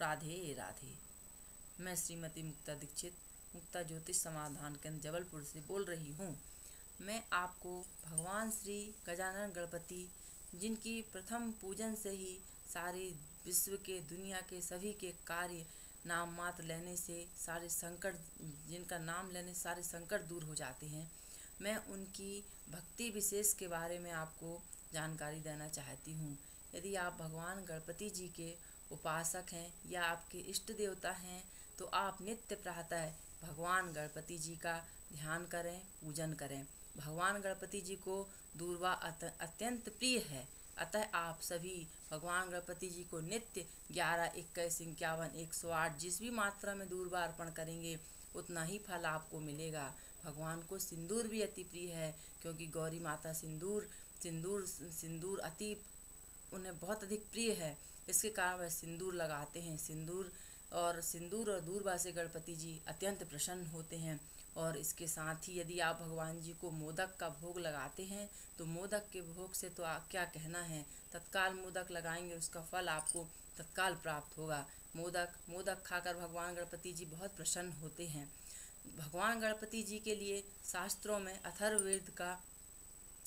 राधे राधे। मैं श्रीमती मुक्ता दीक्षित मुक्ता ज्योतिष समाधान केंद्र जबलपुर से बोल रही हूँ। मैं आपको भगवान श्री गजानन गणपति, जिनकी प्रथम पूजन से ही सारे विश्व के, दुनिया के सभी के कार्य नाम मात्र लेने से सारे संकट, जिनका नाम लेने सारे संकट दूर हो जाते हैं, मैं उनकी भक्ति विशेष के बारे में आपको जानकारी देना चाहती हूँ। यदि आप भगवान गणपति जी के उपासक हैं या आपके इष्ट देवता हैं तो आप नित्य प्रातः भगवान गणपति जी का ध्यान करें, पूजन करें। भगवान गणपति जी को दूर्वा अत्यंत प्रिय है, अतः आप सभी भगवान गणपति जी को नित्य 11, 21, 51, 108 जिस भी मात्रा में दूर्वा अर्पण करेंगे उतना ही फल आपको मिलेगा। भगवान को सिंदूर भी अति प्रिय है, क्योंकि गौरी माता सिंदूर अति उन्हें बहुत अधिक प्रिय है। इसके कारण वह सिंदूर लगाते हैं। सिंदूर और दूर्वा से गणपति जी अत्यंत प्रसन्न होते हैं। और इसके साथ ही यदि आप भगवान जी को मोदक का भोग लगाते हैं तो मोदक के भोग से तो क्या कहना है, तत्काल मोदक लगाएंगे उसका फल आपको तत्काल प्राप्त होगा। मोदक खाकर भगवान गणपति जी बहुत प्रसन्न होते हैं। भगवान गणपति जी के लिए शास्त्रों में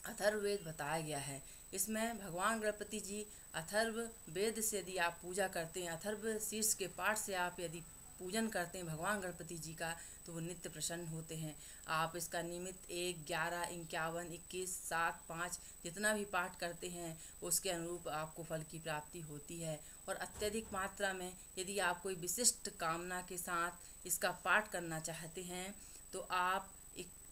अथर्ववेद बताया गया है। इसमें भगवान गणपति जी अथर्व वेद से यदि आप पूजा करते हैं, अथर्व शीर्ष के पाठ से आप यदि पूजन करते हैं भगवान गणपति जी का, तो वो नित्य प्रसन्न होते हैं। आप इसका निमित्त 1, 11, 51, 21, 7, 5 जितना भी पाठ करते हैं उसके अनुरूप आपको फल की प्राप्ति होती है। और अत्यधिक मात्रा में यदि आप कोई विशिष्ट कामना के साथ इसका पाठ करना चाहते हैं तो आप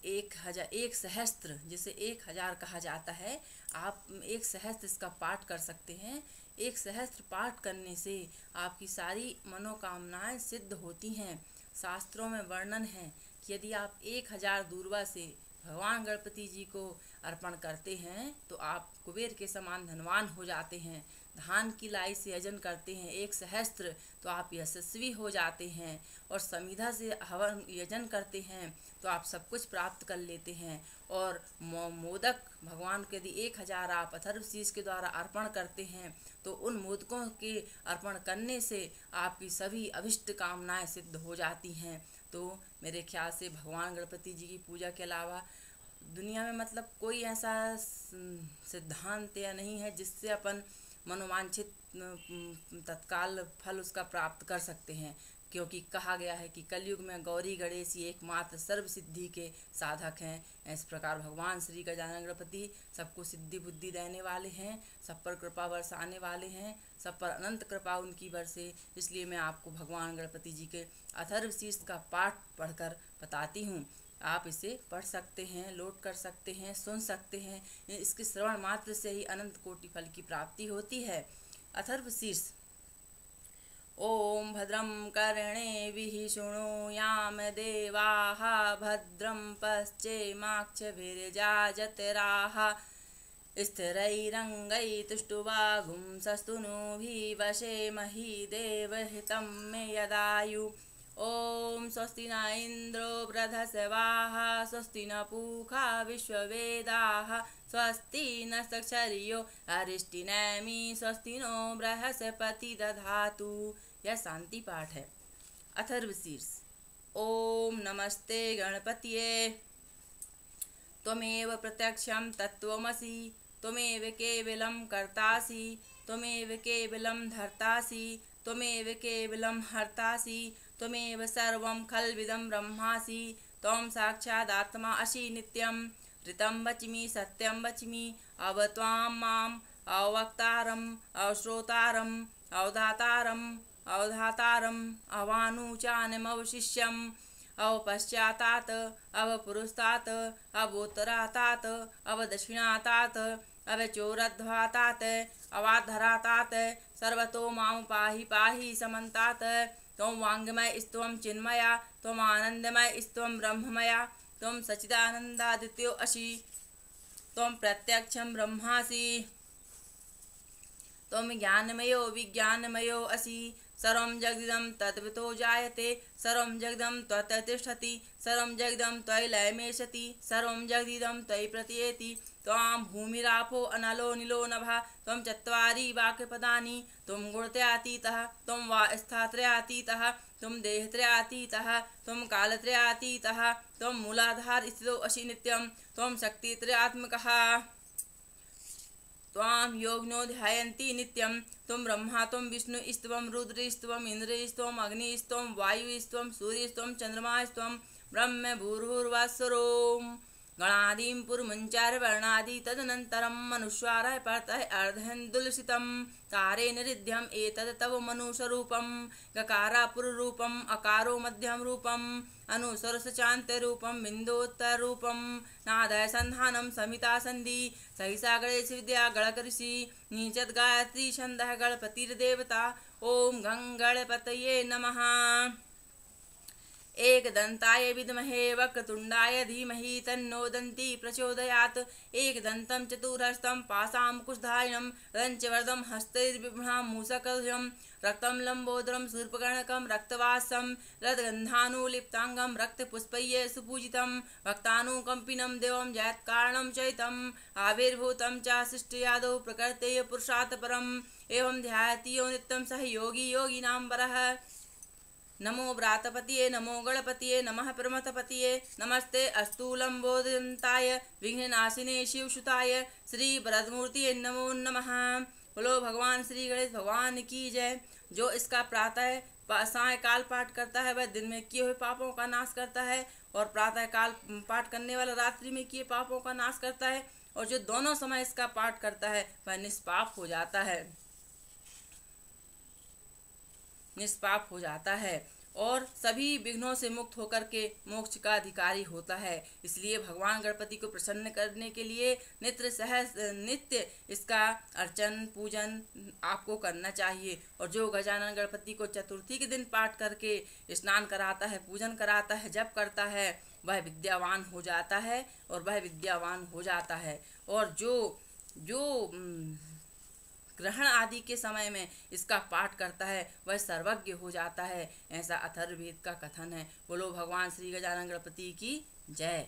1 सहस्त्र, जिसे 1000 कहा जाता है, आप 1 सहस्त्र इसका पाठ कर सकते हैं। 1 सहस्त्र पाठ करने से आपकी सारी मनोकामनाएं सिद्ध होती हैं। शास्त्रों में वर्णन है कि यदि आप 1000 दूर्वा से भगवान गणपति जी को अर्पण करते हैं तो आप कुबेर के समान धनवान हो जाते हैं। धान की लाई से यजन करते हैं 1 सहस्त्र तो आप यशस्वी हो जाते हैं। और समिधा से हवन यजन करते हैं तो आप सब कुछ प्राप्त कर लेते हैं। और मोदक भगवान के यदि 1000 आप अथर्वशीष के द्वारा अर्पण करते हैं तो उन मोदकों के अर्पण करने से आपकी सभी अभिष्ट कामनाएं सिद्ध हो जाती हैं। तो मेरे ख्याल से भगवान गणपति जी की पूजा के अलावा दुनिया में मतलब कोई ऐसा सिद्धांत या नहीं है जिससे अपन मनोवांछित तत्काल फल उसका प्राप्त कर सकते हैं। क्योंकि कहा गया है कि कलयुग में गौरी गणेश ही एकमात्र सर्व सिद्धि के साधक हैं। इस प्रकार भगवान श्री गजानन गणपति सबको सिद्धि बुद्धि देने वाले हैं, सब पर कृपा बरसाने वाले हैं, सब पर अनंत कृपा उनकी बरसे। इसलिए मैं आपको भगवान गणपति जी के अथर्वशीष का पाठ पढ़कर बताती हूँ। आप इसे पढ़ सकते हैं, लोड कर सकते हैं, सुन सकते हैं। इसके श्रवण मात्र से ही अनंत कोटि फल की प्राप्ति होती है। अथर्वशीष। ओम भद्रं कर्णेभिः शृणुयाम देवाः, भद्रं पश्येमाक्षभिर्यजत्राः, स्थिरैरङ्गैस्तुष्टुवागुंसस्तनूभिः वशेमहि देवहितं मे यदायु। ओम स्वस्ति न इंद्रो वृधस्वाः, स्वस्ति न पूषा विश्ववेदाः, स्वस्ति नक्षत्रियो अरिष्टिनेमि, स्वस्ति नो बृहस्पति दधातु। यह शांति पाठ है। अथर्वशीर्ष। ओम नमस्ते गणपतये, त्वमेव प्रत्यक्षं तत्त्वमसि, त्वमेव केवलं कर्तासि, त्वमेव केवलं धर्तासि, त्वमेव केवलं हर्तासि, त्वमेव सर्वं खल्विदं ब्रह्मासि, त्वं साक्षादात्मा असि नित्यं। ऋतं वच्मि सत्यं वच्मि, अव त्वां माम् अवक्तारम् अवश्रोतारम् अवधातारम् अवधातारम् अवानुचानमवशिष्यम्, अवपश्चातात् अवपुरस्तात् अवोत्तरातात् अवदक्षिणातात् अवचोरध्वातात् अवाधरातात्, सर्वतो मां पाहि पाहि समन्तात्। त्वं वाङ्मय स्त्वं चिन्मया, त्वं आनन्दमय स्त्वं ब्रह्ममया, त्वं सच्चिदानन्दादित्यो असि, त्वं प्रत्यक्षं ब्रह्मासि, त्वं ज्ञानमयो विज्ञानमयो असि, सर्वं जगदिदं तद्वितो जायते, सर्वं जगदं त्वत् तिष्ठति, सर्वं जगदं त्वयि लयमेशति, सर्वं जगदिदं त्वयि प्रतीयेति। त्वां भूमिरापो अनलो नीलो नभः, त्वं चत्वारि वाक्पदानि, त्वं गुणत्रयातीतः, त्वं वा स्थात्रयातीतः, त्वं देहत्रयातीतः, त्वं कालत्रयातीतः, त्वं मूलाधार स्थितो असि नित्यं, त्वं शक्तित्रयात्मकः। त्वां योगिनो ध्यायन्ति नित्यं, त्वं ब्रह्मा त्वं विष्णुस्त्वं रुद्रस्त्वं इन्द्रस्त्वं अग्निस्त्वं वायुस्त्वं सूर्यस्त्वं चन्द्रमास्त्वं ब्रह्म भूर्भुवस्वरों। गणादिं पुरुमञ्चार वर्णादि तदनन्तरं मनुष्वारः परतः अर्धेन्दुलसितं, कारेण रिद्धम् एतत् तव मनुष्यरूपं। गकारा पुरुरूपम्, अकारो मध्यम रूपम्, अनुस्वरश्चान्त्यरूपं, बिन्दोत्तररूपं, नादः सन्धानं समिता सन्धि, सहिसा गणेश विद्या गणकऋषि, नीचत् गायत्री छन्दः गणपतिर्देवता। ओम गं गणपतये नमः। एकदन्ताय विद्महे वक्रतुण्डाय धीमहि तन्नो दन्ती प्रचोदयात्। एकदन्तं चतुर्हस्तं पाशाङ्कुशधारिणं रञ्चवरदं हस्तैर्बिभ्रां मूषकध्वजं, रक्तं लम्बोदरं शूर्पकर्णकं रक्तवासं रथगन्धानुलिप्ताङ्गं रक्तपुष्पैः सुपूजितं, भक्तानुकम्पिनं देवं जयत्कारणं चैतम्, आविर्भूतं च सृष्टियादौ प्रकृतेः पुरुषात् परम्। एवं ध्यायति यो नित्यं सह योगी योगिनां वरः। नमो व्रातपतिये नमो गणपतिये नमः प्रमथपतिये, नमस्ते अस्तु लंबोदन्ताय विघ्ननाशिने शिवसुताय श्री वरदमूर्तिये नमो नमः। बोलो भगवान श्री गणेश भगवान की जय। जो इसका प्रातः सायकाल पाठ करता है वह दिन में किए हुए पापों का नाश करता है, और प्रातः काल पाठ करने वाला रात्रि में किए पापों का नाश करता है, और जो दोनों समय इसका पाठ करता है वह निष्पाप हो जाता है, निष्पाप हो जाता है और सभी विघ्नों से मुक्त होकर के मोक्ष का अधिकारी होता है। इसलिए भगवान गणपति को प्रसन्न करने के लिए नित्य इसका अर्चन पूजन आपको करना चाहिए। और जो गजानन गणपति को चतुर्थी के दिन पाठ करके स्नान कराता है, पूजन कराता है, जप करता है, वह विद्यावान हो जाता है और वह विद्यावान हो जाता है। और जो ग्रहण आदि के समय में इसका पाठ करता है वह सर्वज्ञ हो जाता है, ऐसा अथर्ववेद का कथन है। बोलो भगवान श्री गजानन गणपति की जय।